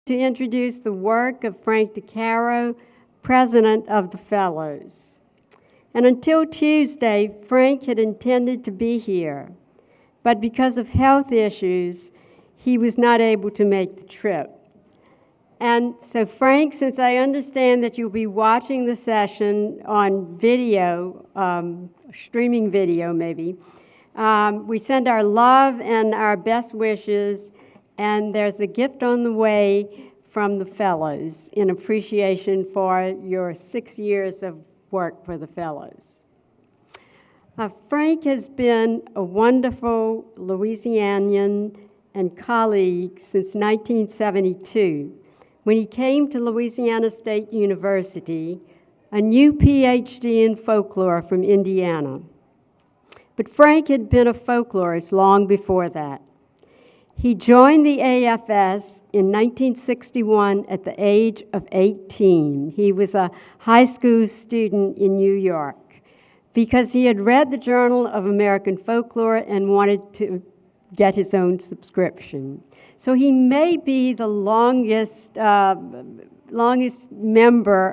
to introduce the work of Frank DeCaro, president of the Fellows. And until Tuesday, Frank had intended to be here, but because of health issues, he was not able to make the trip. And so Frank, since I understand that you'll be watching the session on video, streaming video maybe, we send our love and our best wishes, and there's a gift on the way from the Fellows in appreciation for your 6 years of work for the Fellows. Frank has been a wonderful Louisianian and colleague since 1972, when he came to Louisiana State University, a new PhD in folklore from Indiana. But Frank had been a folklorist long before that. He joined the AFS in 1961 at the age of 18. He was a high school student in New York because he had read the Journal of American Folklore and wanted to get his own subscription. So he may be the longest member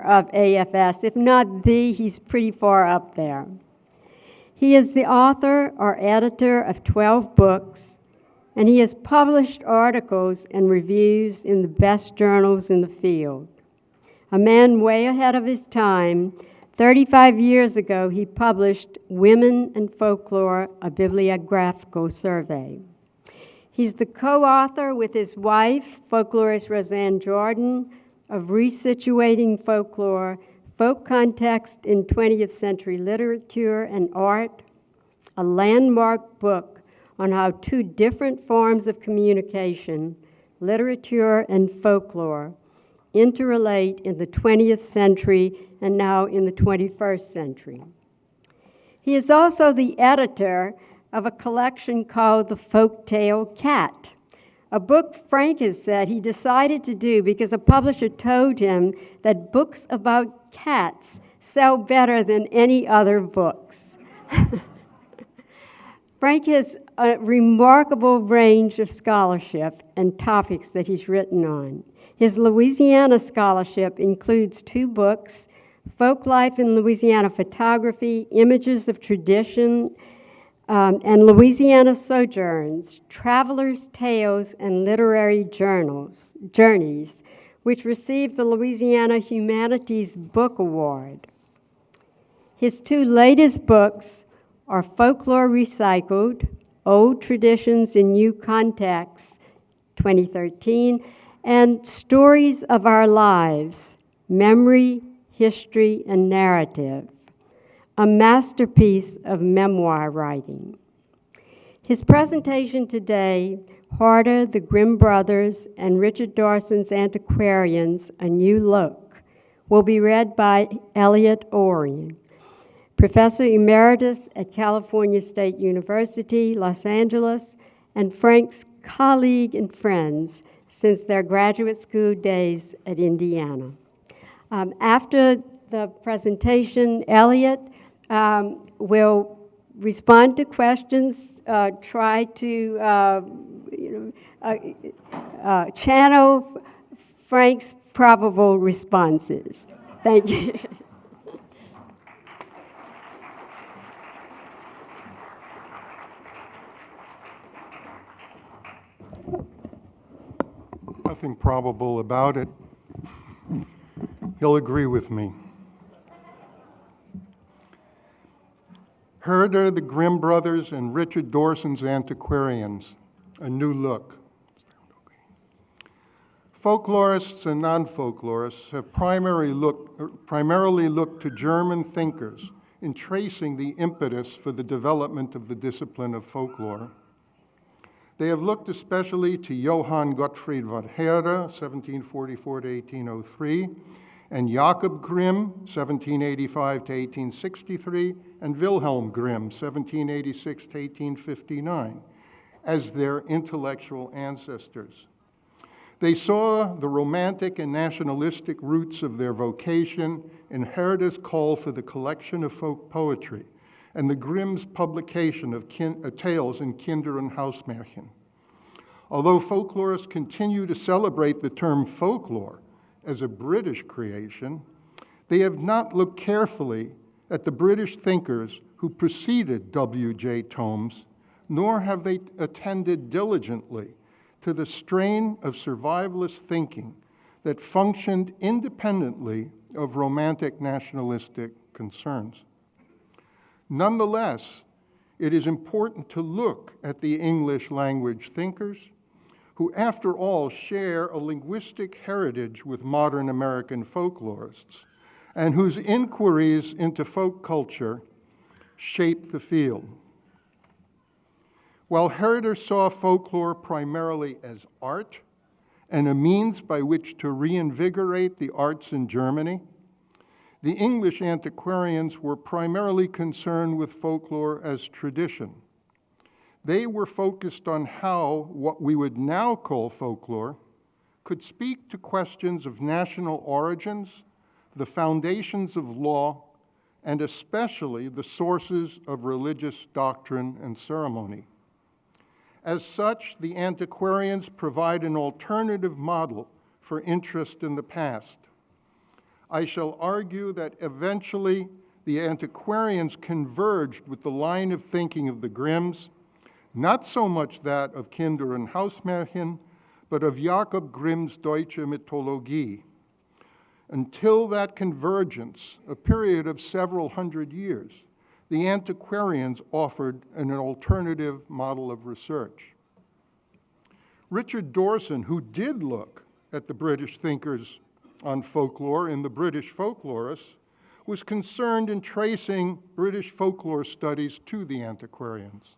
of AFS. If not the, he's pretty far up there. He is the author or editor of 12 books, and he has published articles and reviews in the best journals in the field. A man way ahead of his time, 35 years ago, he published Women and Folklore, a Bibliographical Survey. He's the co-author with his wife, folklorist Roseanne Jordan, of Resituating Folklore, Folk Context in 20th Century Literature and Art, a landmark book on how two different forms of communication, literature and folklore, interrelate in the 20th century and now in the 21st century. He is also the editor of a collection called The Folktale Cat, a book Frank has said he decided to do because a publisher told him that books about cats sell better than any other books. Frank has a remarkable range of scholarship and topics that he's written on. His Louisiana scholarship includes 2 books, Folklife in Louisiana Photography, Images of Tradition, and Louisiana Sojourns, Travelers' Tales and Literary Journeys, which received the Louisiana Humanities Book Award. His 2 latest books are Folklore Recycled, Old Traditions in New Contexts, 2013, and Stories of Our Lives, Memory, History, and Narrative, a masterpiece of memoir writing. His presentation today, Herder, the Grimm Brothers, and Richard Dorson's Antiquarians, A New Look, will be read by Elliot Smith, Professor Emeritus at California State University, Los Angeles, and Frank's colleague and friends since their graduate school days at Indiana. After the presentation, Elliot will respond to questions, try to channel Frank's probable responses. Thank you. Nothing probable about it. He'll agree with me. Herder, the Grimm Brothers, and Richard Dorson's Antiquarians, A New Look. Folklorists and non-folklorists have primarily looked to German thinkers in tracing the impetus for the development of the discipline of folklore. They have looked especially to Johann von Herder, 1744 to 1803, and Jakob Grimm, 1785 to 1863, and Wilhelm Grimm, 1786 to 1859, as their intellectual ancestors. They saw the romantic and nationalistic roots of their vocation in Herder's call for the collection of folk poetry and the Grimm's publication of tales in Kinder- and Hausmärchen. Although folklorists continue to celebrate the term folklore as a British creation, they have not looked carefully at the British thinkers who preceded W.J. Tomes, nor have they attended diligently to the strain of survivalist thinking that functioned independently of romantic nationalistic concerns. Nonetheless, it is important to look at the English language thinkers who, after all, share a linguistic heritage with modern American folklorists and whose inquiries into folk culture shape the field. While Herder saw folklore primarily as art and a means by which to reinvigorate the arts in Germany, the English antiquarians were primarily concerned with folklore as tradition. They were focused on how what we would now call folklore could speak to questions of national origins, the foundations of law, and especially the sources of religious doctrine and ceremony. As such, the antiquarians provide an alternative model for interest in the past. I shall argue that eventually the antiquarians converged with the line of thinking of the Grimms, not so much that of Kinder- and Hausmärchen, but of Jakob Grimm's Deutsche Mythologie. Until that convergence, a period of several hundred years, the antiquarians offered an alternative model of research. Richard Dorson, who did look at the British thinkers on folklore in the British Folklorists, was concerned in tracing British folklore studies to the antiquarians.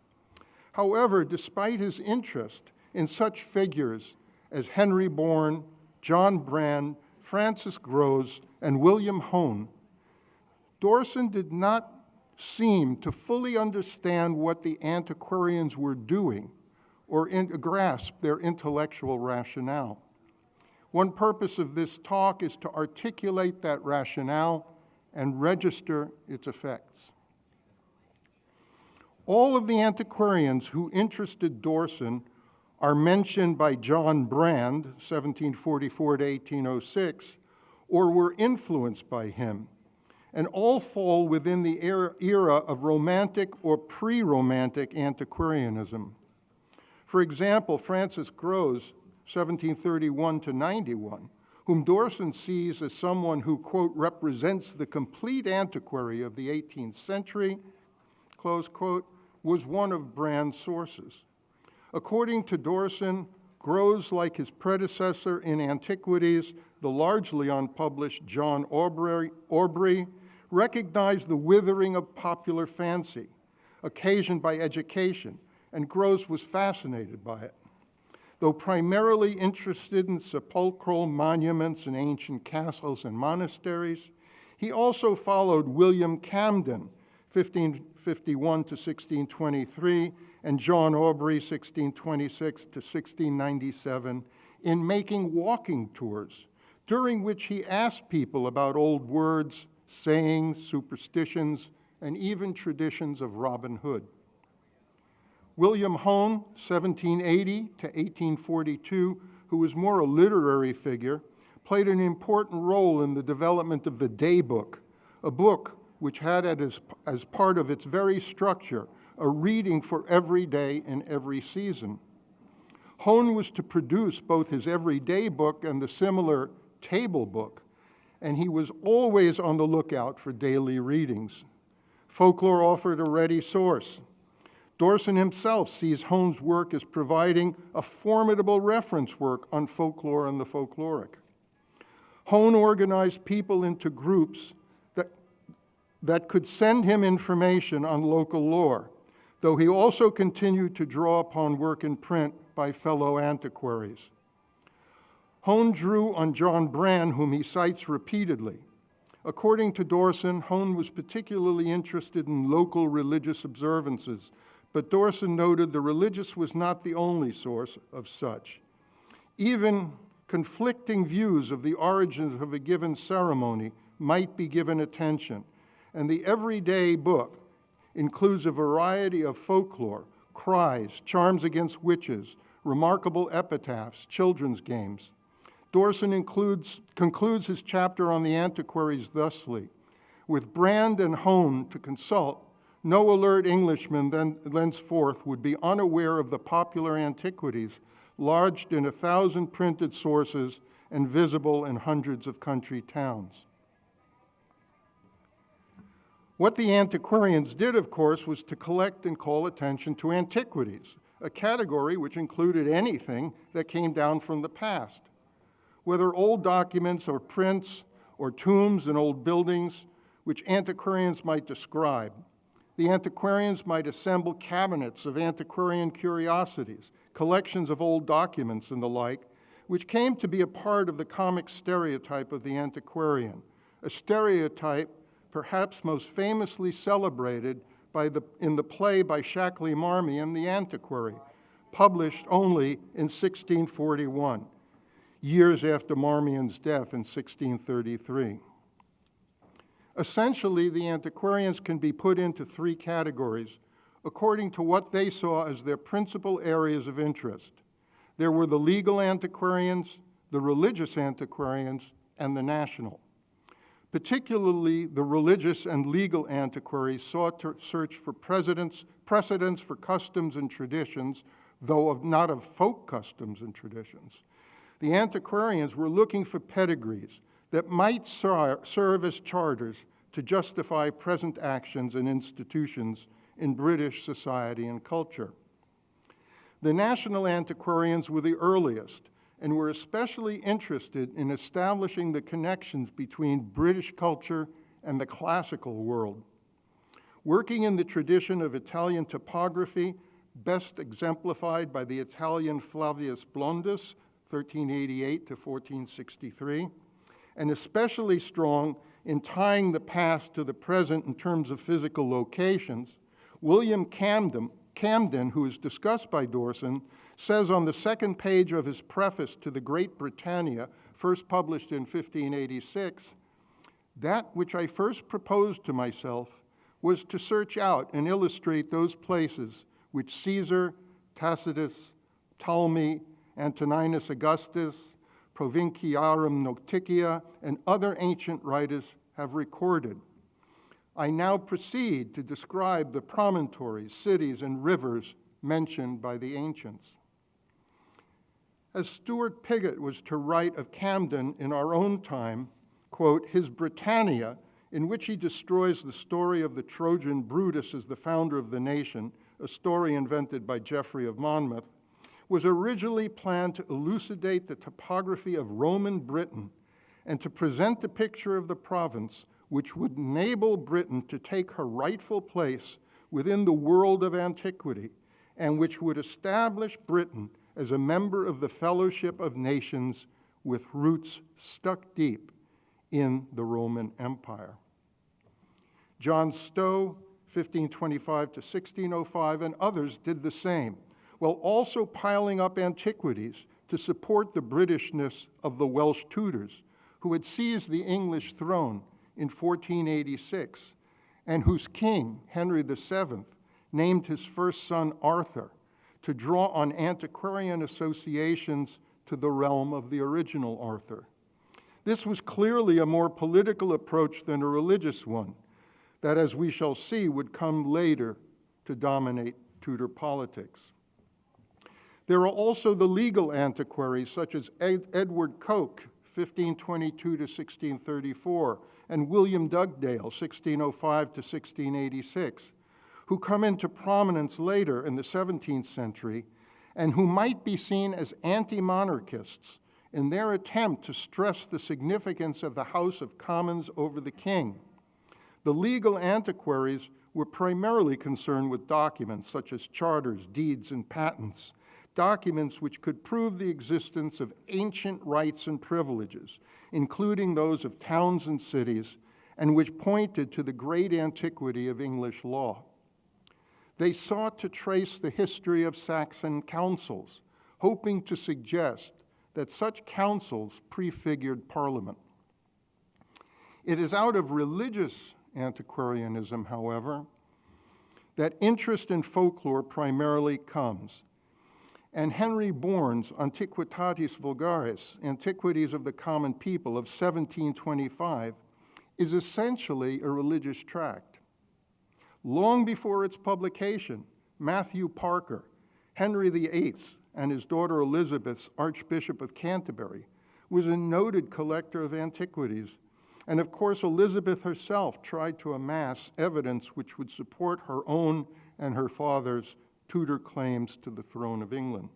However, despite his interest in such figures as Henry Bourne, John Brand, Francis Grose, and William Hone, Dorson did not seem to fully understand what the antiquarians were doing or grasp their intellectual rationale. One purpose of this talk is to articulate that rationale and register its effects. All of the antiquarians who interested Dorson are mentioned by John Brand, 1744 to 1806, or were influenced by him, and all fall within the era of Romantic or pre-Romantic antiquarianism. For example, Francis Grose, 1731 to 91, whom Dorson sees as someone who, quote, represents the complete antiquary of the 18th century, close quote, was one of Brand's sources. According to Dorson, Grose, like his predecessor in antiquities, the largely unpublished John Aubrey, recognized the withering of popular fancy, occasioned by education, and Grose was fascinated by it. Though primarily interested in sepulchral monuments and ancient castles and monasteries, he also followed William Camden, 1551 to 1623, and John Aubrey, 1626 to 1697, in making walking tours, during which he asked people about old words, sayings, superstitions, and even traditions of Robin Hood. William Hone, 1780 to 1842, who was more a literary figure, played an important role in the development of the Day Book, a book which had as part of its very structure a reading for every day and every season. Hone was to produce both his everyday book and the similar table book, and he was always on the lookout for daily readings. Folklore offered a ready source. Dorson himself sees Hone's work as providing a formidable reference work on folklore and the folkloric. Hone organized people into groups that could send him information on local lore, though he also continued to draw upon work in print by fellow antiquaries. Hone drew on John Brand, whom he cites repeatedly. According to Dorson, Hone was particularly interested in local religious observances, but Dorson noted the religious was not the only source of such. Even conflicting views of the origins of a given ceremony might be given attention, and the everyday book includes a variety of folklore, cries, charms against witches, remarkable epitaphs, children's games. Dorson concludes his chapter on the antiquaries thusly: with Brand and Hone to consult, no alert Englishman then thenceforth would be unaware of the popular antiquities lodged in 1,000 printed sources and visible in hundreds of country towns. What the antiquarians did, of course, was to collect and call attention to antiquities, a category which included anything that came down from the past. Whether old documents or prints or tombs and old buildings, which antiquarians might describe. The antiquarians might assemble cabinets of antiquarian curiosities, collections of old documents and the like, which came to be a part of the comic stereotype of the antiquarian, a stereotype perhaps most famously celebrated in the play by Shackley Marmion, The Antiquary, published only in 1641, years after Marmion's death in 1633. Essentially, the antiquarians can be put into three categories according to what they saw as their principal areas of interest. There were the legal antiquarians, the religious antiquarians, and the national. Particularly, the religious and legal antiquaries sought to search for precedents for customs and traditions, though not of folk customs and traditions. The antiquarians were looking for pedigrees that might serve as charters to justify present actions and institutions in British society and culture. The national antiquarians were the earliest and were especially interested in establishing the connections between British culture and the classical world. Working in the tradition of Italian topography, best exemplified by the Italian Flavius Blondus, 1388 to 1463, and especially strong in tying the past to the present in terms of physical locations, William Camden, who is discussed by Dorson, says on the second page of his preface to the Great Britannia, first published in 1586, "That which I first proposed to myself was to search out and illustrate those places which Caesar, Tacitus, Ptolemy, Antoninus Augustus, Provinciarum Noticia, and other ancient writers have recorded. I now proceed to describe the promontories, cities, and rivers mentioned by the ancients." As Stuart Pigott was to write of Camden in our own time, quote, "His Britannia, in which he destroys the story of the Trojan Brutus as the founder of the nation, a story invented by Geoffrey of Monmouth, was originally planned to elucidate the topography of Roman Britain and to present a picture of the province which would enable Britain to take her rightful place within the world of antiquity and which would establish Britain as a member of the fellowship of nations with roots stuck deep in the Roman Empire." John Stowe, 1525 to 1605, and others did the same, while also piling up antiquities to support the Britishness of the Welsh Tudors, who had seized the English throne in 1486, and whose king, Henry VII, named his first son Arthur to draw on antiquarian associations to the realm of the original Arthur. This was clearly a more political approach than a religious one, that, as we shall see, would come later to dominate Tudor politics. There are also the legal antiquaries, such as Edward Coke, 1522 to 1634, and William Dugdale, 1605 to 1686, who come into prominence later in the 17th century and who might be seen as anti-monarchists in their attempt to stress the significance of the House of Commons over the king. The legal antiquaries were primarily concerned with documents such as charters, deeds, and patents, documents which could prove the existence of ancient rights and privileges, including those of towns and cities, and which pointed to the great antiquity of English law. They sought to trace the history of Saxon councils, hoping to suggest that such councils prefigured Parliament. It is out of religious antiquarianism, however, that interest in folklore primarily comes. and Henry Bourne's Antiquitatis Vulgaris, Antiquities of the Common People of 1725, is essentially a religious tract. Long before its publication, Matthew Parker, Henry VIII and his daughter Elizabeth's Archbishop of Canterbury, was a noted collector of antiquities. And of course, Elizabeth herself tried to amass evidence which would support her own and her father's Tudor claims to the throne of England.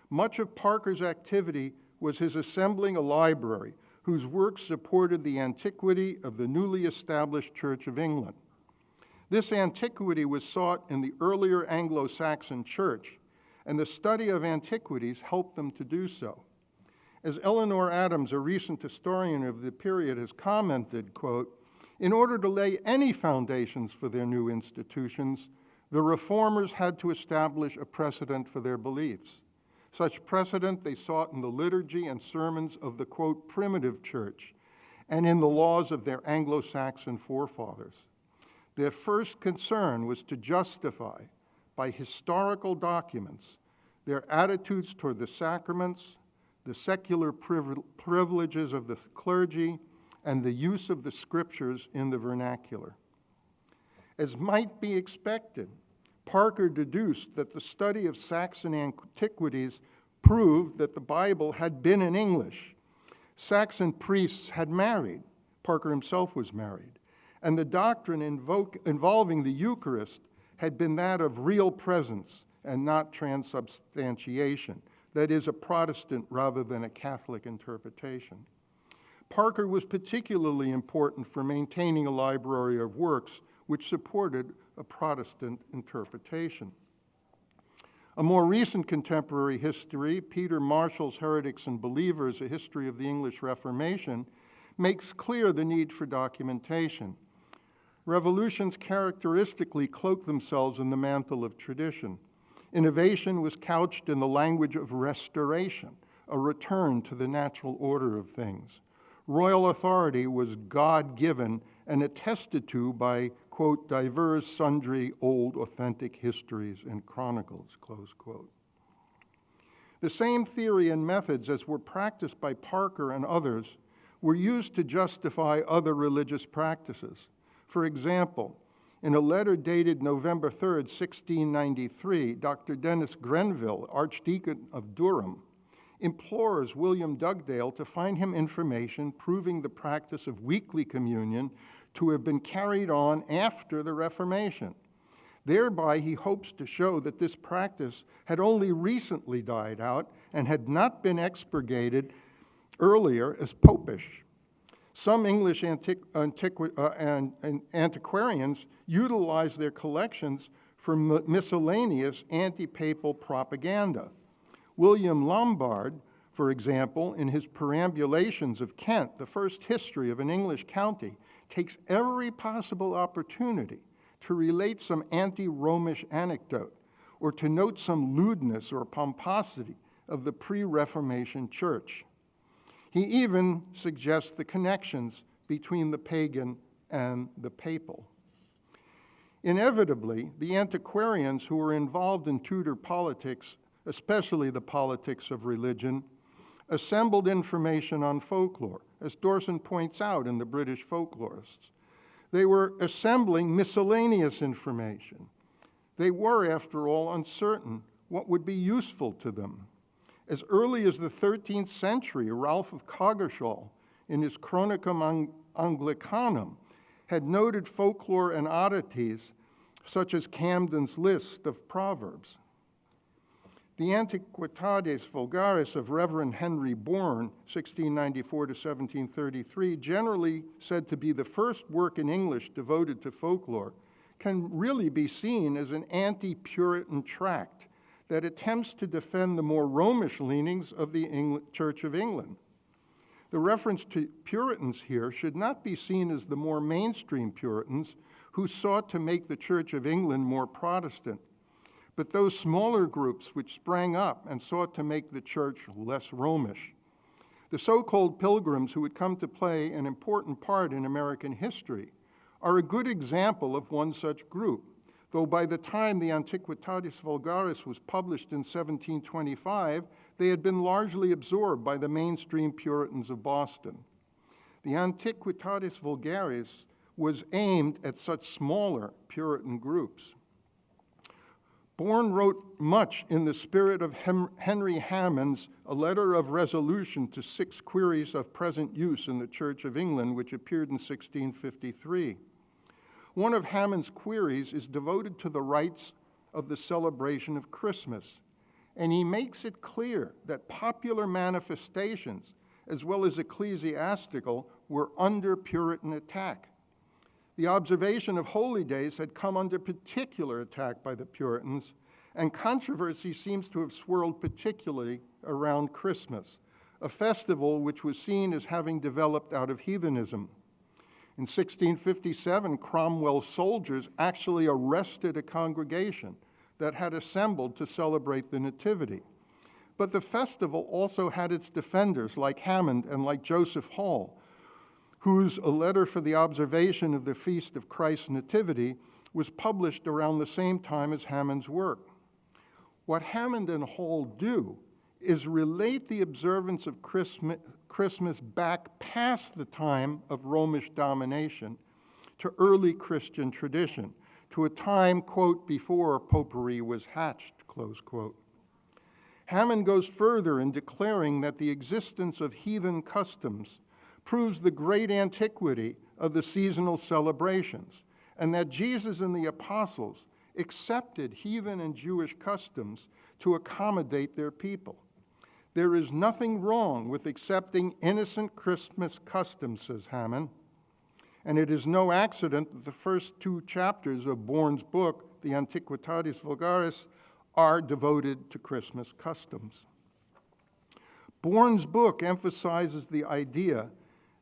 Much of Parker's activity was his assembling a library whose works supported the antiquity of the newly established Church of England. This antiquity was sought in the earlier Anglo-Saxon church, and the study of antiquities helped them to do so. As Eleanor Adams, a recent historian of the period, has commented, quote, "In order to lay any foundations for their new institutions, the reformers had to establish a precedent for their beliefs. Such precedent they sought in the liturgy and sermons of the, quote, primitive church and in the laws of their Anglo-Saxon forefathers. Their first concern was to justify, by historical documents, their attitudes toward the sacraments, the secular privileges of the clergy, and the use of the scriptures in the vernacular." As might be expected, Parker deduced that the study of Saxon antiquities proved that the Bible had been in English. Saxon priests had married. Parker himself was married. And the doctrine involving the Eucharist had been that of real presence and not transubstantiation. That is, a Protestant rather than a Catholic interpretation. Parker was particularly important for maintaining a library of works which supported a Protestant interpretation. A more recent contemporary history, Peter Marshall's Heretics and Believers, A History of the English Reformation, makes clear the need for documentation. Revolutions characteristically cloak themselves in the mantle of tradition. Innovation was couched in the language of restoration, a return to the natural order of things. Royal authority was God-given and attested to by, quote, "divers sundry old authentic histories and chronicles," close quote. The same theory and methods as were practiced by Parker and others were used to justify other religious practices. For example, in a letter dated November 3rd, 1693, Dr. Dennis Grenville, Archdeacon of Durham, implores William Dugdale to find him information proving the practice of weekly communion to have been carried on after the Reformation. Thereby, he hopes to show that this practice had only recently died out and had not been expurgated earlier as popish. Some English antiquarians utilized their collections for miscellaneous anti-papal propaganda. William Lombard, for example, in his Perambulations of Kent, the first history of an English county, takes every possible opportunity to relate some anti-Romish anecdote or to note some lewdness or pomposity of the pre-Reformation church. He even suggests the connections between the pagan and the papal. Inevitably, the antiquarians who were involved in Tudor politics, especially the politics of religion, assembled information on folklore, as Dorson points out in The British Folklorists. They were assembling miscellaneous information. They were, after all, uncertain what would be useful to them. As early as the 13th century, Ralph of Coggeshall, in his Chronicum Anglicanum, had noted folklore and oddities such as Camden's list of proverbs. The Antiquitatis Vulgaris of Reverend Henry Bourne, 1694 to 1733, generally said to be the first work in English devoted to folklore, can really be seen as an anti-Puritan tract that attempts to defend the more Romish leanings of the Church of England. The reference to Puritans here should not be seen as the more mainstream Puritans who sought to make the Church of England more Protestant, but those smaller groups which sprang up and sought to make the church less Romish. The so-called Pilgrims, who would come to play an important part in American history, are a good example of one such group. though by the time the Antiquitatis Vulgaris was published in 1725, they had been largely absorbed by the mainstream Puritans of Boston. The Antiquitatis Vulgaris was aimed at such smaller Puritan groups. Bourne wrote much in the spirit of Henry Hammond's A Letter of Resolution to 6 Queries of Present Use in the Church of England, which appeared in 1653. One of Hammond's queries is devoted to the rites of the celebration of Christmas, and he makes it clear that popular manifestations, as well as ecclesiastical, were under Puritan attack. The observation of holy days had come under particular attack by the Puritans, and controversy seems to have swirled particularly around Christmas, a festival which was seen as having developed out of heathenism. In 1657, Cromwell's soldiers actually arrested a congregation that had assembled to celebrate the Nativity. But the festival also had its defenders, like Hammond and like Joseph Hall, whose A Letter for the Observation of the Feast of Christ's Nativity was published around the same time as Hammond's work. What Hammond and Hall do is relate the observance of Christmas back past the time of Romish domination to early Christian tradition, to a time, quote, before popery was hatched, close quote. Hammond goes further in declaring that the existence of heathen customs proves the great antiquity of the seasonal celebrations, and that Jesus and the apostles accepted heathen and Jewish customs to accommodate their people. There is nothing wrong with accepting innocent Christmas customs, says Hammond, and it is no accident that the first 2 chapters of Bourne's book, the Antiquitatis Vulgaris, are devoted to Christmas customs. Bourne's book emphasizes the idea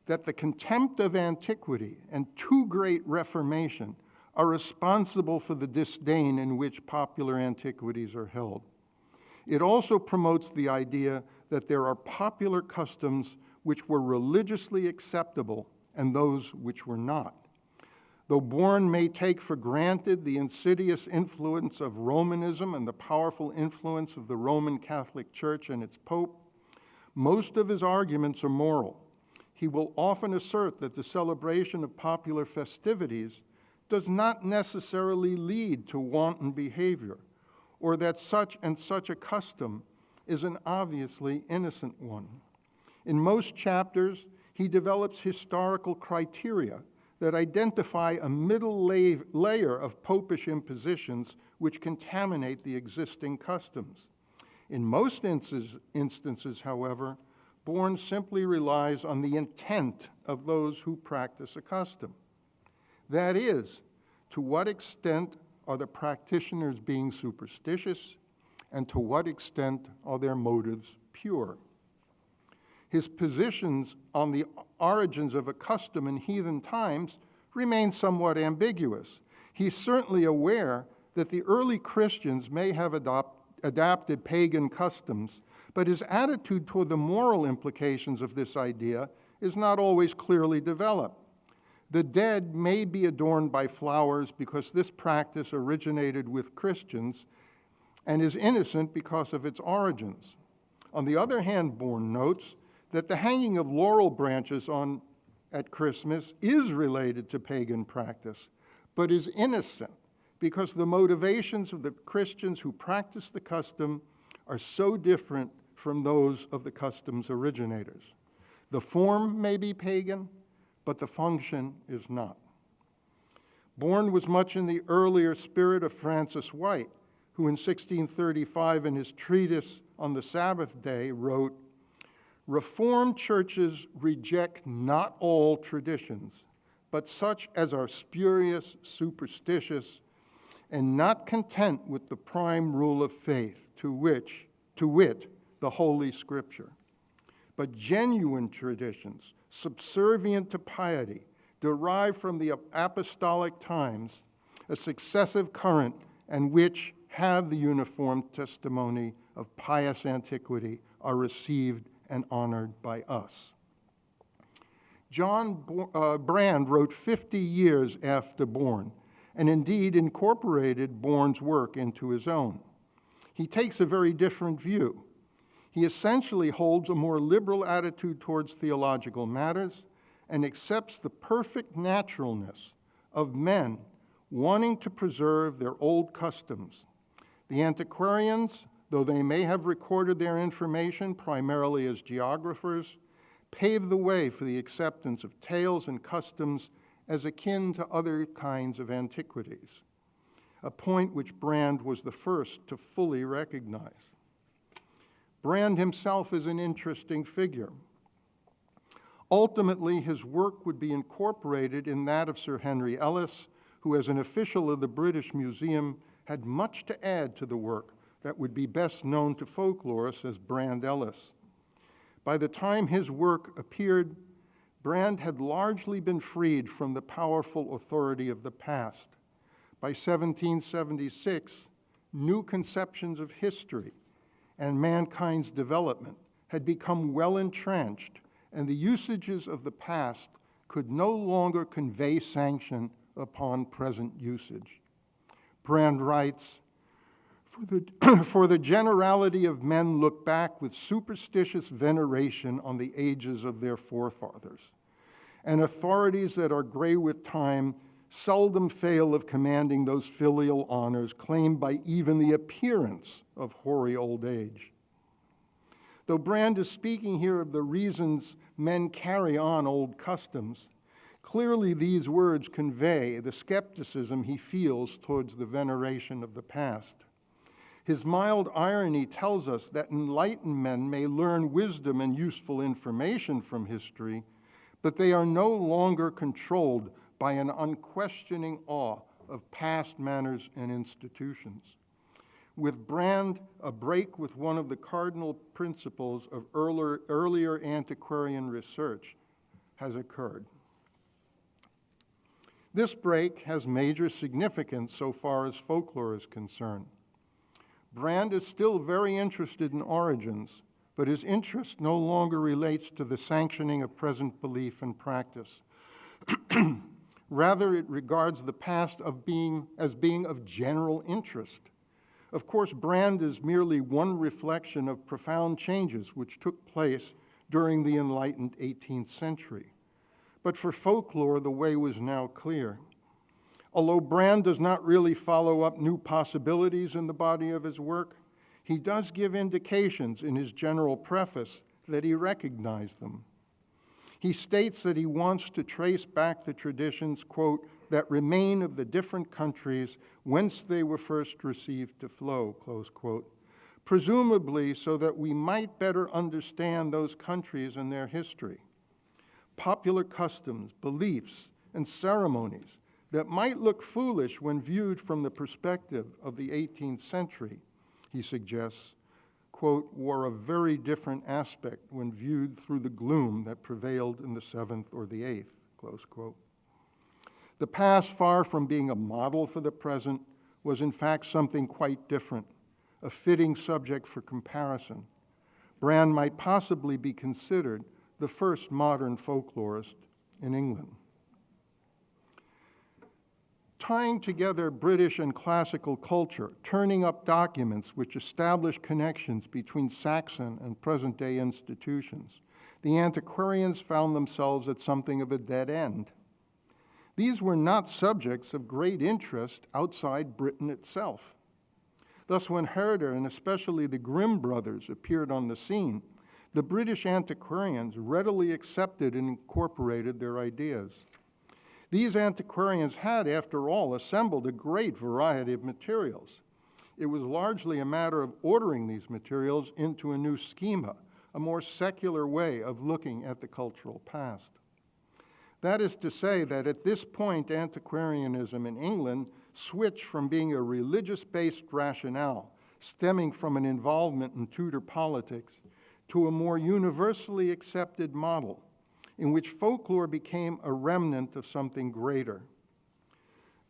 that the contempt of antiquity and too great reformation are responsible for the disdain in which popular antiquities are held. It also promotes the idea that there are popular customs which were religiously acceptable and those which were not. Though Bourne may take for granted the insidious influence of Romanism and the powerful influence of the Roman Catholic Church and its Pope, most of his arguments are moral. He will often assert that the celebration of popular festivities does not necessarily lead to wanton behavior, or that such and such a custom is an obviously innocent one. In most chapters, he develops historical criteria that identify a middle layer of popish impositions which contaminate the existing customs. In most instances, however, Bourne simply relies on the intent of those who practice a custom. That is, to what extent are the practitioners being superstitious, and to what extent are their motives pure? His positions on the origins of a custom in heathen times remain somewhat ambiguous. He's certainly aware that the early Christians may have adapted pagan customs, but his attitude toward the moral implications of this idea is not always clearly developed. The dead may be adorned by flowers because this practice originated with Christians and is innocent because of its origins. On the other hand, Bourne notes that the hanging of laurel branches at Christmas is related to pagan practice, but is innocent because the motivations of the Christians who practice the custom are so different from those of the custom's originators. The form may be pagan, but the function is not. Bourne was much in the earlier spirit of Francis Wight, who in 1635 in his treatise on the Sabbath day wrote, "Reformed churches reject not all traditions, but such as are spurious, superstitious, and not content with the prime rule of faith, to wit, the Holy Scripture. But genuine traditions, subservient to piety, derived from the apostolic times, a successive current, and which have the uniform testimony of pious antiquity, are received and honored by us." John Brand wrote 50 years after Bourne, and indeed incorporated Bourne's work into his own. He takes a very different view. He essentially holds a more liberal attitude towards theological matters and accepts the perfect naturalness of men wanting to preserve their old customs. The antiquarians, though they may have recorded their information primarily as geographers, paved the way for the acceptance of tales and customs as akin to other kinds of antiquities, a point which Brand was the first to fully recognize. Brand himself is an interesting figure. Ultimately, his work would be incorporated in that of Sir Henry Ellis, who as an official of the British Museum had much to add to the work that would be best known to folklorists as Brand Ellis. By the time his work appeared, Brand had largely been freed from the powerful authority of the past. By 1776, new conceptions of history and mankind's development had become well entrenched, and the usages of the past could no longer convey sanction upon present usage. Brand writes, for the generality of men look back with superstitious veneration on the ages of their forefathers, and authorities that are gray with time seldom fail of commanding those filial honors claimed by even the appearance of hoary old age. Though Brand is speaking here of the reasons men carry on old customs, clearly these words convey the skepticism he feels towards the veneration of the past. His mild irony tells us that enlightened men may learn wisdom and useful information from history, but they are no longer controlled by an unquestioning awe of past manners and institutions. With Brand, a break with one of the cardinal principles of earlier antiquarian research has occurred. This break has major significance so far as folklore is concerned. Brand is still very interested in origins, but his interest no longer relates to the sanctioning of present belief and practice. Rather, it regards the past as being of general interest. Of course, Brand is merely one reflection of profound changes which took place during the enlightened 18th century. But for folklore, the way was now clear. Although Brand does not really follow up new possibilities in the body of his work, he does give indications in his general preface that he recognized them. He states that he wants to trace back the traditions, quote, that remain of the different countries whence they were first received to flow, close quote, presumably so that we might better understand those countries and their history. Popular customs, beliefs, and ceremonies that might look foolish when viewed from the perspective of the 18th century, he suggests, quote, wore a very different aspect when viewed through the gloom that prevailed in the 7th or the 8th, close quote. The past, far from being a model for the present, was in fact something quite different, a fitting subject for comparison. Brand might possibly be considered the first modern folklorist in England. Tying together British and classical culture, turning up documents which establish connections between Saxon and present-day institutions, the antiquarians found themselves at something of a dead end. These were not subjects of great interest outside Britain itself. Thus, when Herder and especially the Grimm Brothers appeared on the scene, the British antiquarians readily accepted and incorporated their ideas. These antiquarians had, after all, assembled a great variety of materials. It was largely a matter of ordering these materials into a new schema, a more secular way of looking at the cultural past. That is to say that at this point, antiquarianism in England switched from being a religious-based rationale, stemming from an involvement in Tudor politics, to a more universally accepted model, in which folklore became a remnant of something greater.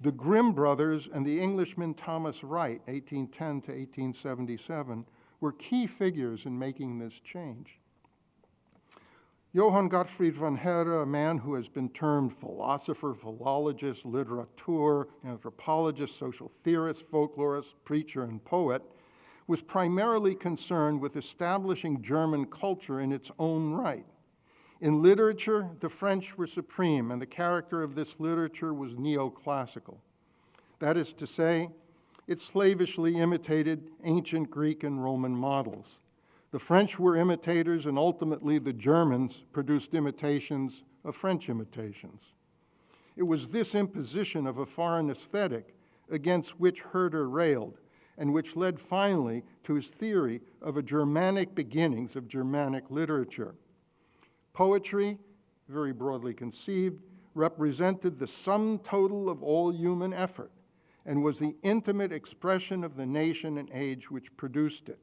The Grimm Brothers and the Englishman Thomas Wright, 1810 to 1877, were key figures in making this change. Johann von Herder, a man who has been termed philosopher, philologist, literateur, anthropologist, social theorist, folklorist, preacher, and poet, was primarily concerned with establishing German culture in its own right. In literature, the French were supreme, and the character of this literature was neoclassical. That is to say, it slavishly imitated ancient Greek and Roman models. The French were imitators, and ultimately the Germans produced imitations of French imitations. It was this imposition of a foreign aesthetic against which Herder railed, and which led finally to his theory of a Germanic beginnings of Germanic literature. Poetry, very broadly conceived, represented the sum total of all human effort and was the intimate expression of the nation and age which produced it.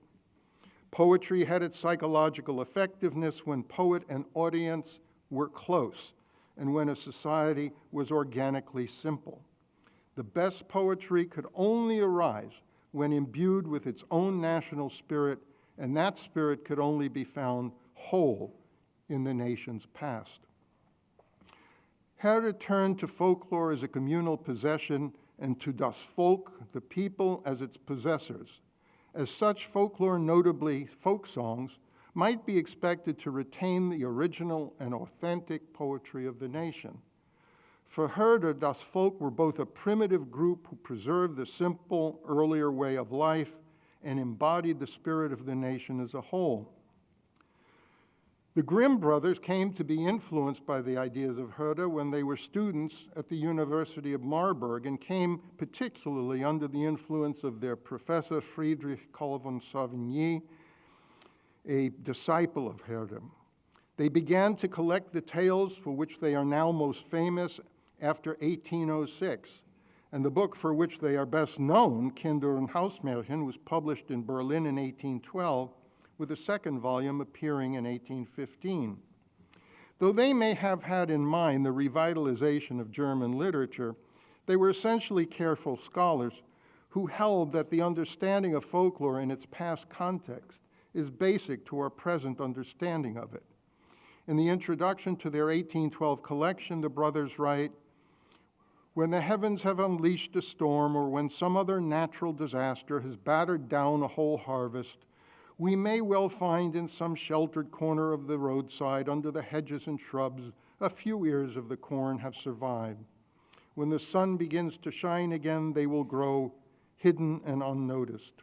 Poetry had its psychological effectiveness when poet and audience were close and when a society was organically simple. The best poetry could only arise when imbued with its own national spirit, and that spirit could only be found whole in the nation's past. Herder turned to folklore as a communal possession and to das Volk, the people, as its possessors. As such, folklore, notably folk songs, might be expected to retain the original and authentic poetry of the nation. For Herder, das Volk were both a primitive group who preserved the simple, earlier way of life and embodied the spirit of the nation as a whole. The Grimm brothers came to be influenced by the ideas of Herder when they were students at the University of Marburg and came particularly under the influence of their professor Friedrich Carl von Savigny, a disciple of Herder. They began to collect the tales for which they are now most famous after 1806, and the book for which they are best known, Kinder- und Hausmärchen, was published in Berlin in 1812, with a second volume appearing in 1815. Though they may have had in mind the revitalization of German literature, they were essentially careful scholars who held that the understanding of folklore in its past context is basic to our present understanding of it. In the introduction to their 1812 collection, the brothers write, "When the heavens have unleashed a storm or when some other natural disaster has battered down a whole harvest, we may well find in some sheltered corner of the roadside under the hedges and shrubs a few ears of the corn have survived. When the sun begins to shine again, they will grow hidden and unnoticed."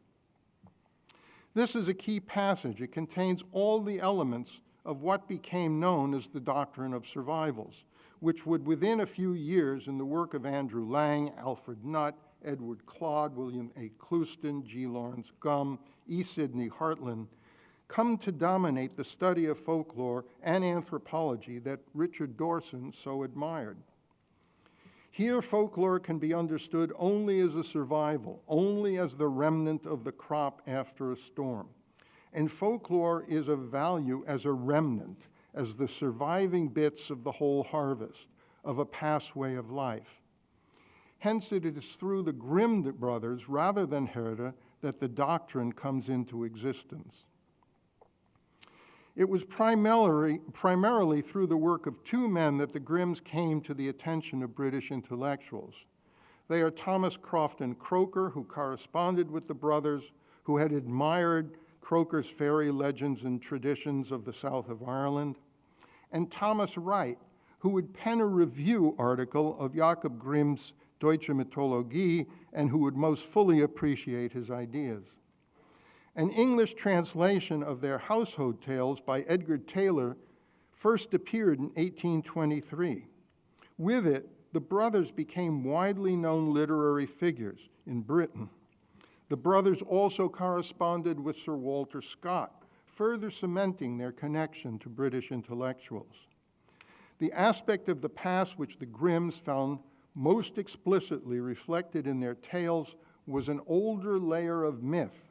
This is a key passage. It contains all the elements of what became known as the doctrine of survivals, which would within a few years in the work of Andrew Lang, Alfred Nutt, Edward Clodd, William A. Clouston, G. Lawrence Gumm, E. Sidney Hartland, come to dominate the study of folklore and anthropology that Richard Dorson so admired. Here, folklore can be understood only as a survival, only as the remnant of the crop after a storm. And folklore is of value as a remnant, as the surviving bits of the whole harvest, of a past way of life. Hence, it is through the Grimm brothers, rather than Herder, that the doctrine comes into existence. It was primarily through the work of two men that the Grimms came to the attention of British intellectuals. They are Thomas Crofton Croker, who corresponded with the brothers, who had admired Croker's fairy legends and traditions of the south of Ireland, and Thomas Wright, who would pen a review article of Jakob Grimm's Deutsche Mythologie and who would most fully appreciate his ideas. An English translation of their household tales by Edgar Taylor first appeared in 1823. With it, the brothers became widely known literary figures in Britain. The brothers also corresponded with Sir Walter Scott, further cementing their connection to British intellectuals. The aspect of the past which the Grimms found most explicitly reflected in their tales was an older layer of myth.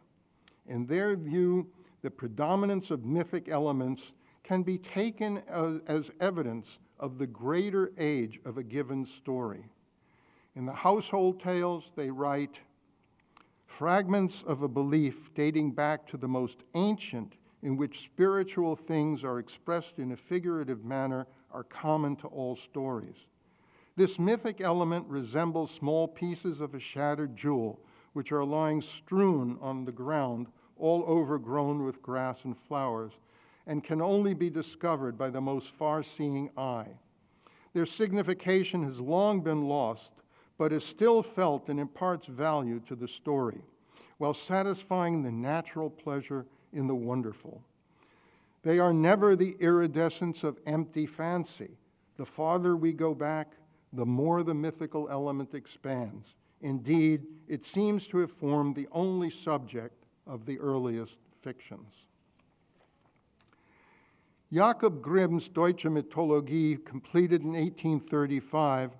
In their view, the predominance of mythic elements can be taken as evidence of the greater age of a given story. In the household tales, they write, "Fragments of a belief dating back to the most ancient in which spiritual things are expressed in a figurative manner are common to all stories. This mythic element resembles small pieces of a shattered jewel, which are lying strewn on the ground, all overgrown with grass and flowers, and can only be discovered by the most far-seeing eye. Their signification has long been lost, but is still felt and imparts value to the story, while satisfying the natural pleasure in the wonderful. They are never the iridescence of empty fancy. The farther we go back, the more the mythical element expands. Indeed, it seems to have formed the only subject of the earliest fictions. Jakob Grimm's Deutsche Mythologie, completed in 1835,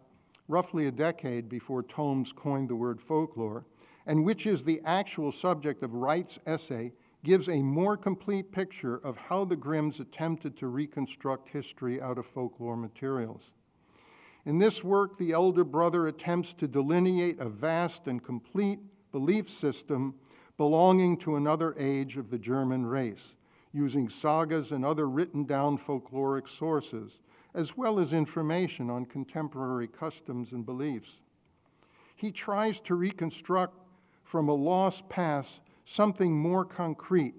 roughly a decade before Tomes coined the word folklore, and which is the actual subject of Wright's essay, gives a more complete picture of how the Grimms attempted to reconstruct history out of folklore materials. In this work, the elder brother attempts to delineate a vast and complete belief system belonging to another age of the German race, using sagas and other written-down folkloric sources, as well as information on contemporary customs and beliefs. He tries to reconstruct from a lost past something more concrete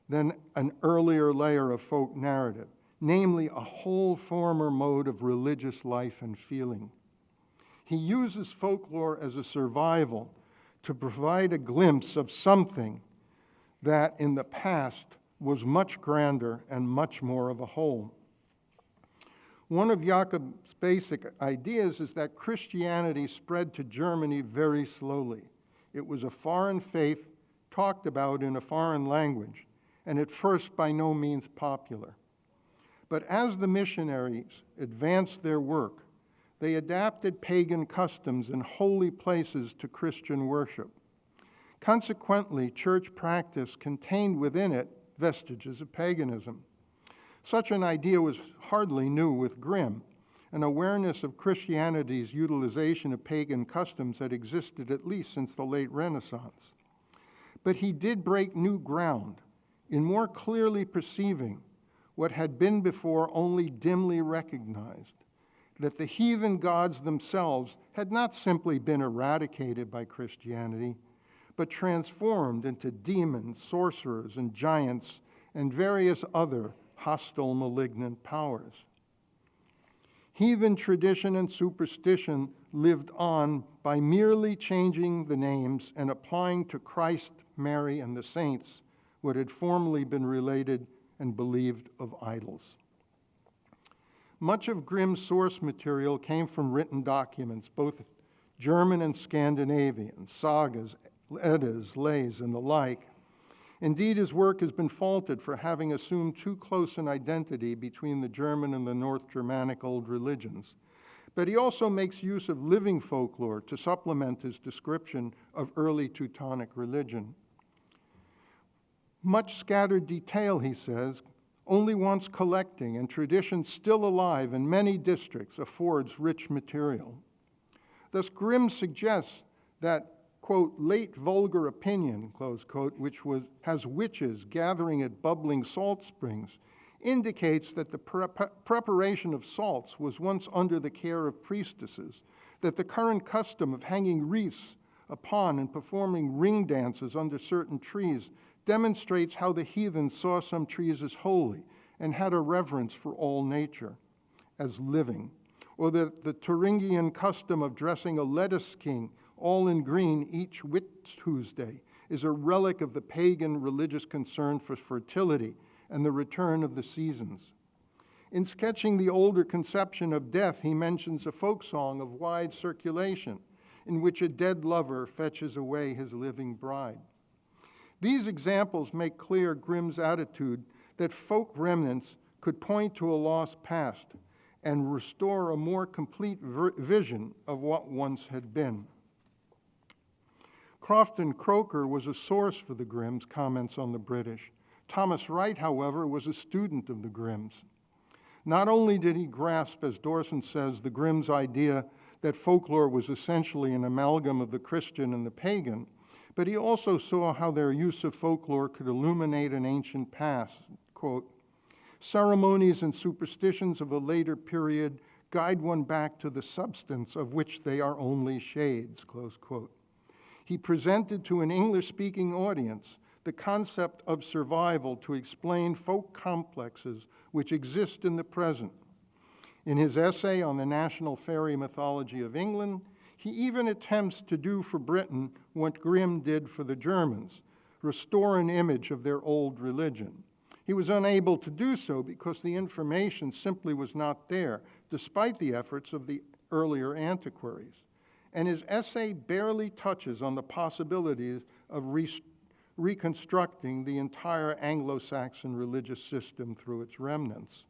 than an earlier layer of folk narrative, namely a whole former mode of religious life and feeling. He uses folklore as a survival to provide a glimpse of something that in the past was much grander and much more of a whole. One of Jakob's basic ideas is that Christianity spread to Germany very slowly. It was a foreign faith talked about in a foreign language, and at first by no means popular. But as the missionaries advanced their work, they adapted pagan customs and holy places to Christian worship. Consequently, church practice contained within it vestiges of paganism. Such an idea was hardly new with Grimm. An awareness of Christianity's utilization of pagan customs had existed at least since the late Renaissance. But he did break new ground in more clearly perceiving what had been before only dimly recognized, that the heathen gods themselves had not simply been eradicated by Christianity, but transformed into demons, sorcerers, and giants, and various other hostile, malignant powers. Heathen tradition and superstition lived on by merely changing the names and applying to Christ, Mary, and the saints what had formerly been related and believed of idols. Much of Grimm's source material came from written documents, both German and Scandinavian, sagas, Eddas, lays, and the like. Indeed, his work has been faulted for having assumed too close an identity between the German and the North Germanic old religions. But he also makes use of living folklore to supplement his description of early Teutonic religion. Much scattered detail, he says, only wants collecting, and tradition still alive in many districts affords rich material. Thus, Grimm suggests that, quote, late vulgar opinion, close quote, which has witches gathering at bubbling salt springs, indicates that the preparation of salts was once under the care of priestesses, that the current custom of hanging wreaths upon and performing ring dances under certain trees demonstrates how the heathen saw some trees as holy and had a reverence for all nature as living, or that the Thuringian custom of dressing a lettuce king all in green each Whit Tuesday is a relic of the pagan religious concern for fertility and the return of the seasons. In sketching the older conception of death, he mentions a folk song of wide circulation in which a dead lover fetches away his living bride. These examples make clear Grimm's attitude that folk remnants could point to a lost past and restore a more complete vision of what once had been. Crofton Croker was a source for the Grimms' comments on the British. Thomas Wright, however, was a student of the Grimms. Not only did he grasp, as Dorson says, the Grimms' idea that folklore was essentially an amalgam of the Christian and the pagan, but he also saw how their use of folklore could illuminate an ancient past. Quote, ceremonies and superstitions of a later period guide one back to the substance of which they are only shades, close quote. He presented to an English-speaking audience the concept of survival to explain folk complexes which exist in the present. In his essay on the national fairy mythology of England, he even attempts to do for Britain what Grimm did for the Germans, restore an image of their old religion. He was unable to do so because the information simply was not there, despite the efforts of the earlier antiquaries. And his essay barely touches on the possibilities of reconstructing the entire Anglo-Saxon religious system through its remnants.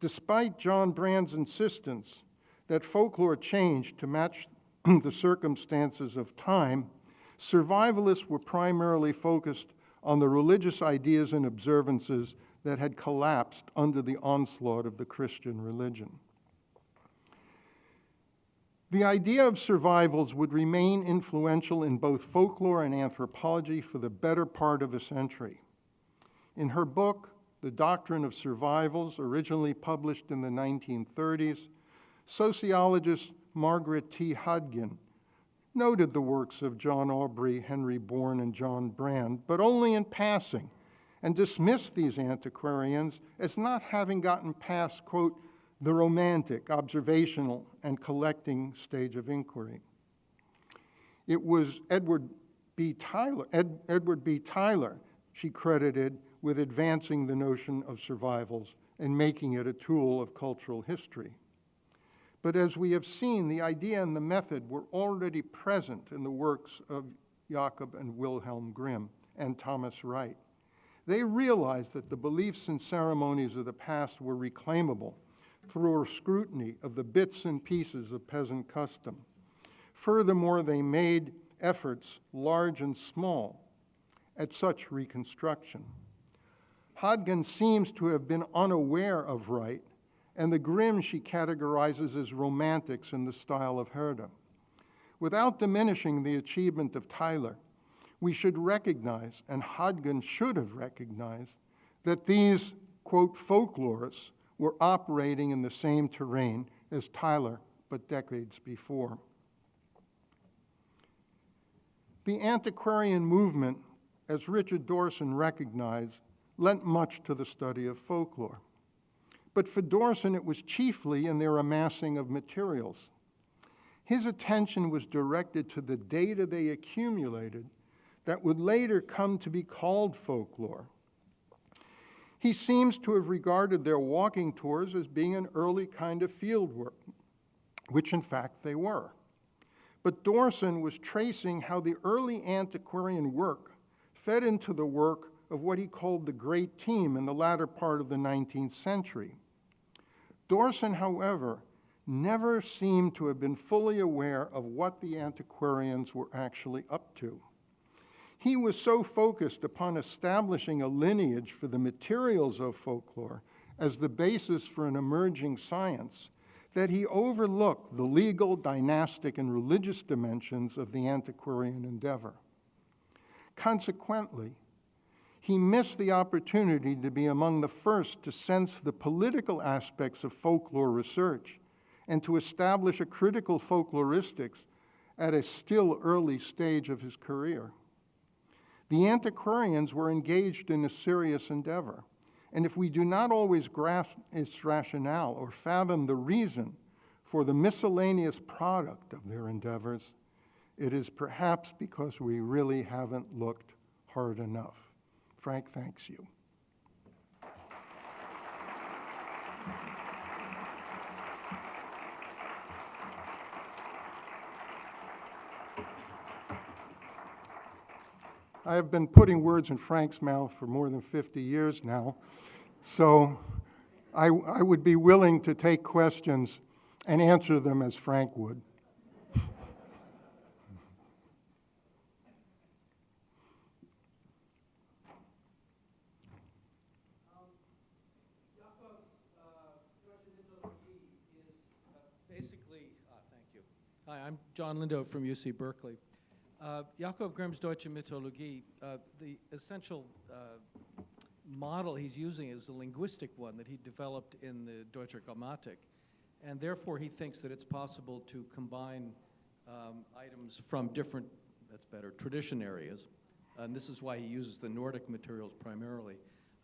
Despite John Brand's insistence that folklore changed to match the circumstances of time, survivalists were primarily focused on the religious ideas and observances that had collapsed under the onslaught of the Christian religion. The idea of survivals would remain influential in both folklore and anthropology for the better part of a century. In her book, The Doctrine of Survivals, originally published in the 1930s, sociologist Margaret T Hagen noted the works of John Aubrey, Henry Bourne, and John Brand, but only in passing, and dismissed these antiquarians as not having gotten past, quote, the romantic, observational, and collecting stage of inquiry. It was Edward B. Tyler she credited with advancing the notion of survivals and making it a tool of cultural history. But as we have seen, the idea and the method were already present in the works of Jacob and Wilhelm Grimm and Thomas Wright. They realized that the beliefs and ceremonies of the past were reclaimable through a scrutiny of the bits and pieces of peasant custom. Furthermore, they made efforts, large and small, at such reconstruction. Hagen seems to have been unaware of Wright, and the Grimm she categorizes as romantics in the style of Herder. Without diminishing the achievement of Tyler, we should recognize, and Hagen should have recognized, that these, quote, folklorists were operating in the same terrain as Tyler, but decades before. The antiquarian movement, as Richard Dorson recognized, lent much to the study of folklore. But for Dorson, it was chiefly in their amassing of materials. His attention was directed to the data they accumulated that would later come to be called folklore. He seems to have regarded their walking tours as being an early kind of field work, which in fact they were. But Dorson was tracing how the early antiquarian work fed into the work of what he called the Great Team in the latter part of the 19th century. Dorson, however, never seemed to have been fully aware of what the antiquarians were actually up to. He was so focused upon establishing a lineage for the materials of folklore as the basis for an emerging science that he overlooked the legal, dynastic, and religious dimensions of the antiquarian endeavor. Consequently, he missed the opportunity to be among the first to sense the political aspects of folklore research and to establish a critical folkloristics at a still early stage of his career. The antiquarians were engaged in a serious endeavor, and if we do not always grasp its rationale or fathom the reason for the miscellaneous product of their endeavors, it is perhaps because we really haven't looked hard enough. Frank thanks you. I have been putting words in Frank's mouth for more than 50 years now, so I would be willing to take questions and answer them as Frank would. Basically, thank you. Hi, I'm John Lindo from UC Berkeley. Jakob Grimm's Deutsche Mythologie, the essential model he's using is a linguistic one that he developed in the Deutsche Grammatik, and therefore he thinks that it's possible to combine items from different, that's better, tradition areas, and this is why he uses the Nordic materials primarily.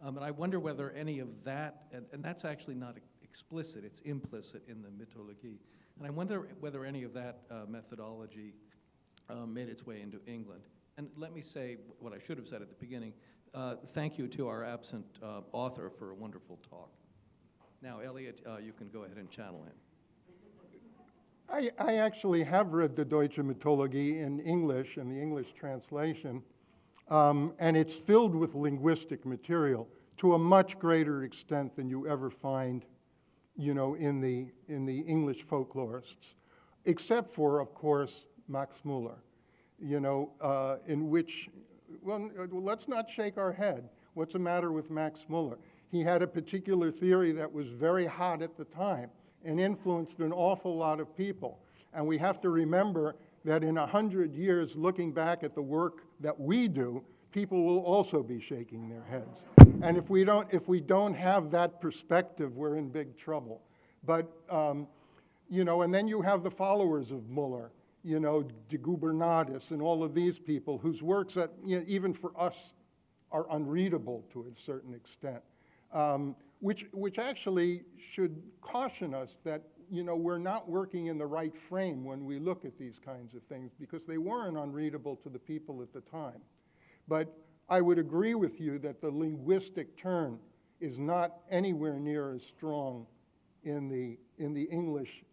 And I wonder whether any of that, and that's actually not explicit, it's implicit in the Mythologie, and I wonder whether any of that methodology made its way into England. And let me say what I should have said at the beginning. Thank you to our absent author for a wonderful talk. Now, Elliot, you can go ahead and channel him. I actually have read the Deutsche Mythologie in English, in the English translation, and it's filled with linguistic material to a much greater extent than you ever find, in the English folklorists, except for, of course, Max Muller, in which, well, let's not shake our head. What's the matter with Max Muller? He had a particular theory that was very hot at the time and influenced an awful lot of people. And we have to remember that in 100 years, looking back at the work that we do, people will also be shaking their heads. And if we don't have that perspective, we're in big trouble. But, and then you have the followers of Muller, de Gubernatis and all of these people whose works that even for us are unreadable to a certain extent, which actually should caution us that we're not working in the right frame when we look at these kinds of things, because they weren't unreadable to the people at the time. But I would agree with you that the linguistic turn is not anywhere near as strong in the English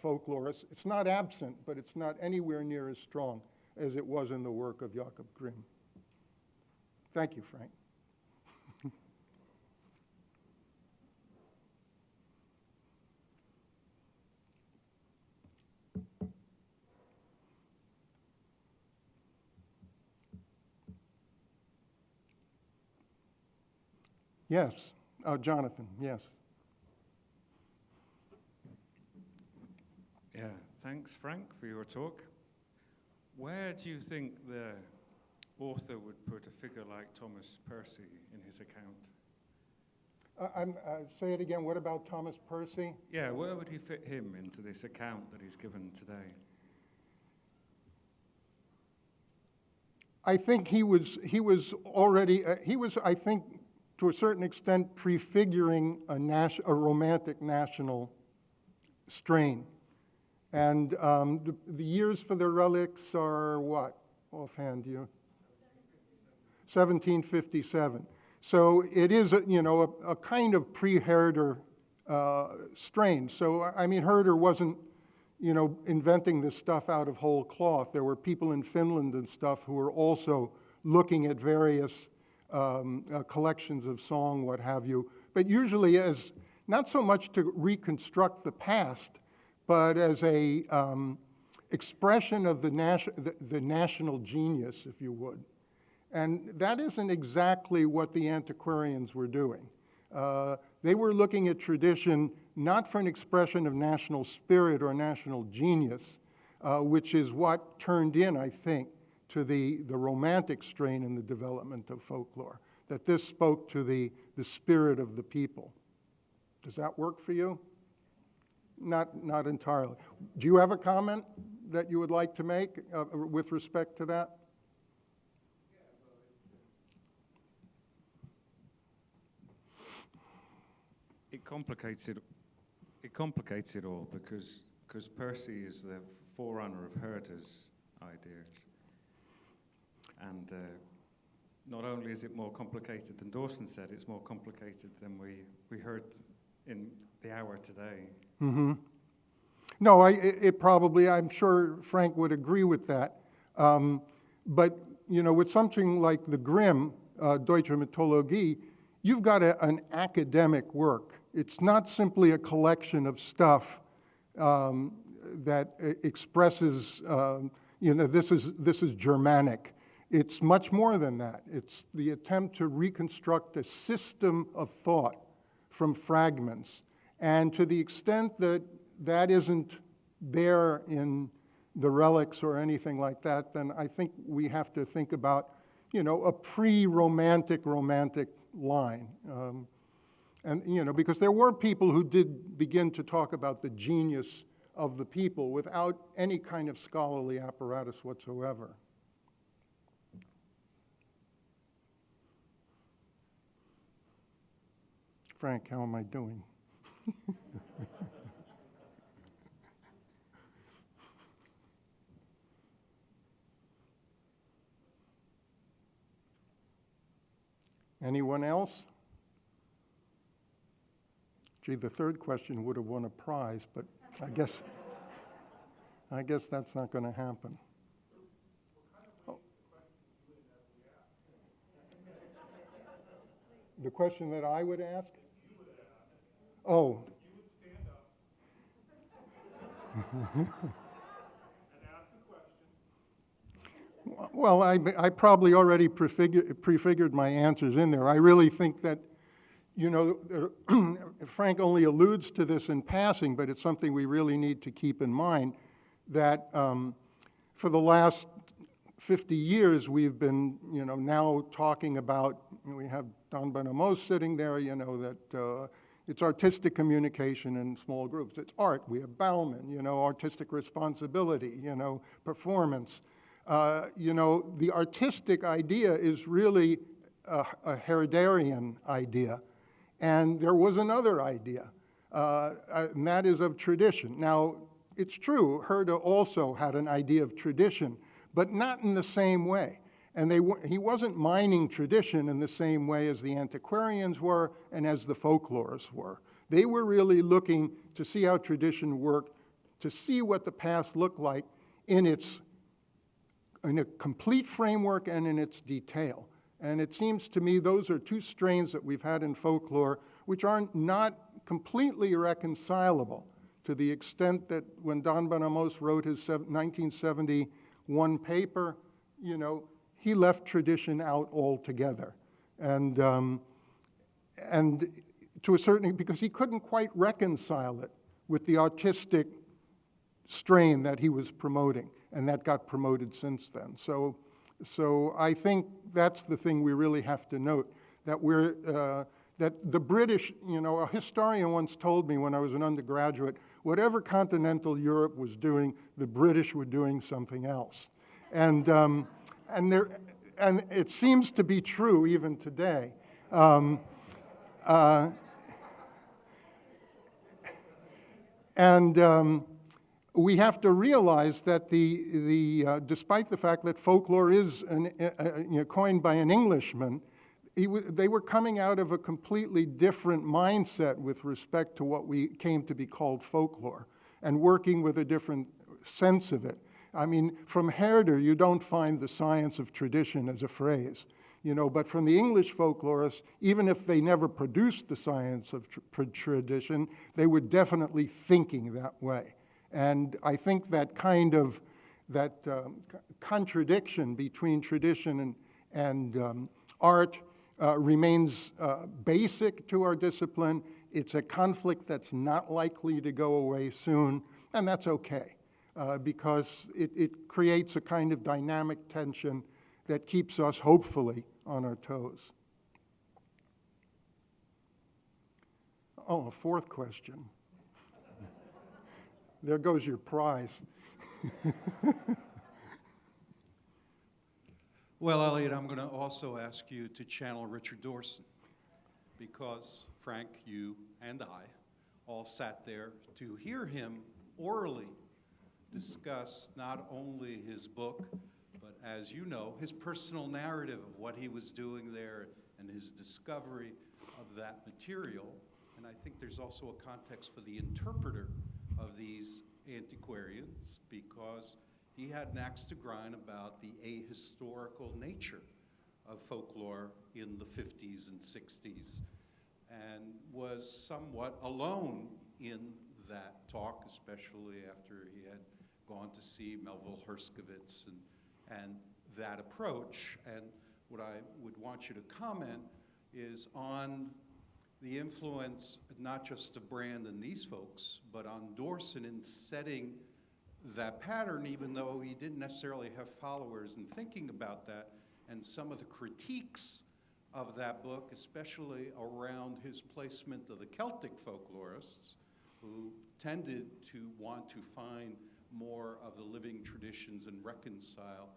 folklorists. It's not absent, but it's not anywhere near as strong as it was in the work of Jakob Grimm. Thank you, Frank. Yes, Jonathan, yes. Yeah, thanks, Frank, for your talk. Where do you think the author would put a figure like Thomas Percy in his account? Say it again, what about Thomas Percy? Yeah, where would he fit him into this account that he's given today? I think he was already, I think, to a certain extent, prefiguring a romantic national strain. And the years for the relics are what, offhand, 1757. So it is, a kind of pre-Herder strain. So, I mean, Herder wasn't, inventing this stuff out of whole cloth. There were people in Finland and stuff who were also looking at various collections of song, what have you, but usually as not so much to reconstruct the past, but as a expression of the national genius, if you would. And that isn't exactly what the antiquarians were doing. They were looking at tradition not for an expression of national spirit or national genius, which is what turned in, I think, to the romantic strain in the development of folklore, that this spoke to the spirit of the people. Does that work for you? Not entirely. Do you have a comment that you would like to make with respect to that? It complicates it all because Percy is the forerunner of Herder's ideas. And not only is it more complicated than Dorson said, it's more complicated than we heard in the hour today. Mm-hmm. No, it probably, I'm sure Frank would agree with that. But, with something like the Grimm, Deutsche Mythologie, you've got an academic work. It's not simply a collection of stuff that expresses, this is Germanic. It's much more than that. It's the attempt to reconstruct a system of thought from fragments. And to the extent that that isn't there in the relics or anything like that, then I think we have to think about, a pre-romantic line. And, because there were people who did begin to talk about the genius of the people without any kind of scholarly apparatus whatsoever. Frank, how am I doing? Anyone else? Gee, the third question would have won a prize, but I guess that's not going to happen. Oh. The question that I would ask? Oh. Well, I probably already prefigured my answers in there. I really think that, Frank only alludes to this in passing, but it's something we really need to keep in mind, that for the last 50 years we've been, now talking about, we have Don Bonamos sitting there, that it's artistic communication in small groups. It's art. We have Bauman, artistic responsibility, performance. The artistic idea is really a Herderian idea. And there was another idea, and that is of tradition. Now, it's true, Herder also had an idea of tradition, but not in the same way. And he wasn't mining tradition in the same way as the antiquarians were and as the folklorists were. They were really looking to see how tradition worked, to see what the past looked like in a complete framework and in its detail. And it seems to me those are two strains that we've had in folklore which are not completely reconcilable, to the extent that when Don Bonamos wrote his 1971 paper, he left tradition out altogether. And to a certain, because he couldn't quite reconcile it with the artistic strain that he was promoting, and that got promoted since then. So I think that's the thing we really have to note, that that the British, a historian once told me when I was an undergraduate, whatever continental Europe was doing, the British were doing something else. And it seems to be true even today. We have to realize that despite the fact that folklore is coined by an Englishman, they were coming out of a completely different mindset with respect to what we came to be called folklore, and working with a different sense of it. I mean, from Herder, you don't find the science of tradition as a phrase, but from the English folklorists, even if they never produced the science of tradition, they were definitely thinking that way. And I think that kind of contradiction between tradition and art remains basic to our discipline. It's a conflict that's not likely to go away soon, and that's okay, because it creates a kind of dynamic tension that keeps us, hopefully, on our toes. Oh, a fourth question. There goes your prize. Well, Elliot, I'm going to also ask you to channel Richard Dorson, because Frank, you, and I all sat there to hear him orally discuss not only his book, but as you know, his personal narrative of what he was doing there and his discovery of that material. And I think there's also a context for the interpreter of these antiquarians, because he had an axe to grind about the ahistorical nature of folklore in the 50s and 60s, and was somewhat alone in that talk, especially after he had gone to see Melville Herskovitz and that approach. And what I would want you to comment is on the influence, not just of Brand and these folks, but on Dorson in setting that pattern, even though he didn't necessarily have followers in thinking about that, and some of the critiques of that book, especially around his placement of the Celtic folklorists, who tended to want to find more of the living traditions and reconcile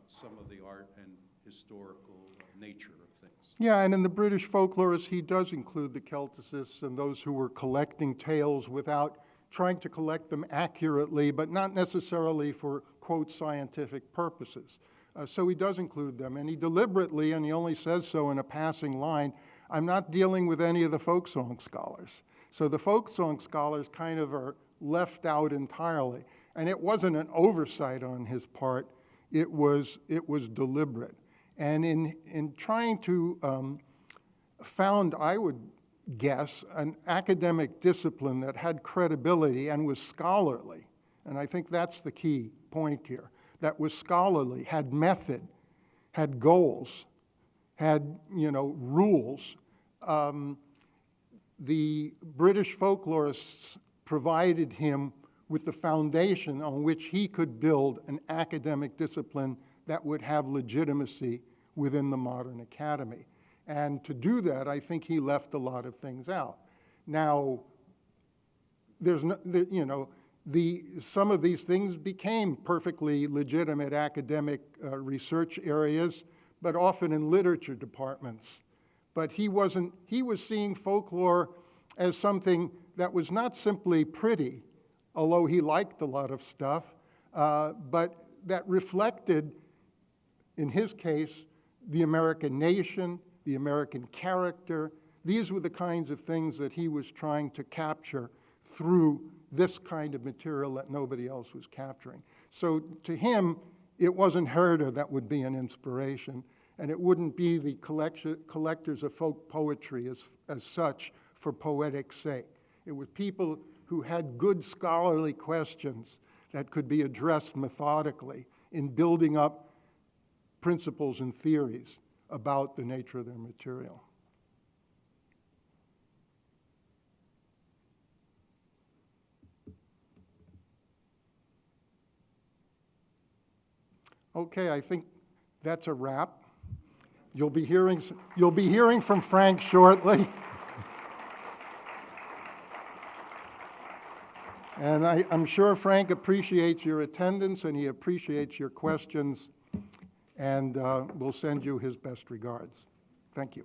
some of the art and historical nature of things. Yeah, and in the British folklorists, he does include the Celticists and those who were collecting tales without trying to collect them accurately, but not necessarily for, quote, scientific purposes. So he does include them, and he deliberately, and he only says so in a passing line, I'm not dealing with any of the folk song scholars. So the folk song scholars kind of are left out entirely. And it wasn't an oversight on his part, it was deliberate. And in trying to found, I would guess, an academic discipline that had credibility and was scholarly, and I think that's the key point here, that was scholarly, had method, had goals, had, rules. The British folklorists provided him with the foundation on which he could build an academic discipline that would have legitimacy within the modern academy. And to do that, I think he left a lot of things out. Now, some of these things became perfectly legitimate academic research areas, but often in literature departments. But he was seeing folklore as something that was not simply pretty, although he liked a lot of stuff, but that reflected, in his case, the American nation, the American character. These were the kinds of things that he was trying to capture through this kind of material that nobody else was capturing. So to him, it wasn't Herder that would be an inspiration, and it wouldn't be the collectors of folk poetry as such for poetic sake. It was people who had good scholarly questions that could be addressed methodically in building up principles and theories about the nature of their material. Okay, I think that's a wrap. You'll be hearing from Frank shortly. And I'm sure Frank appreciates your attendance and he appreciates your questions, and we'll send you his best regards. Thank you.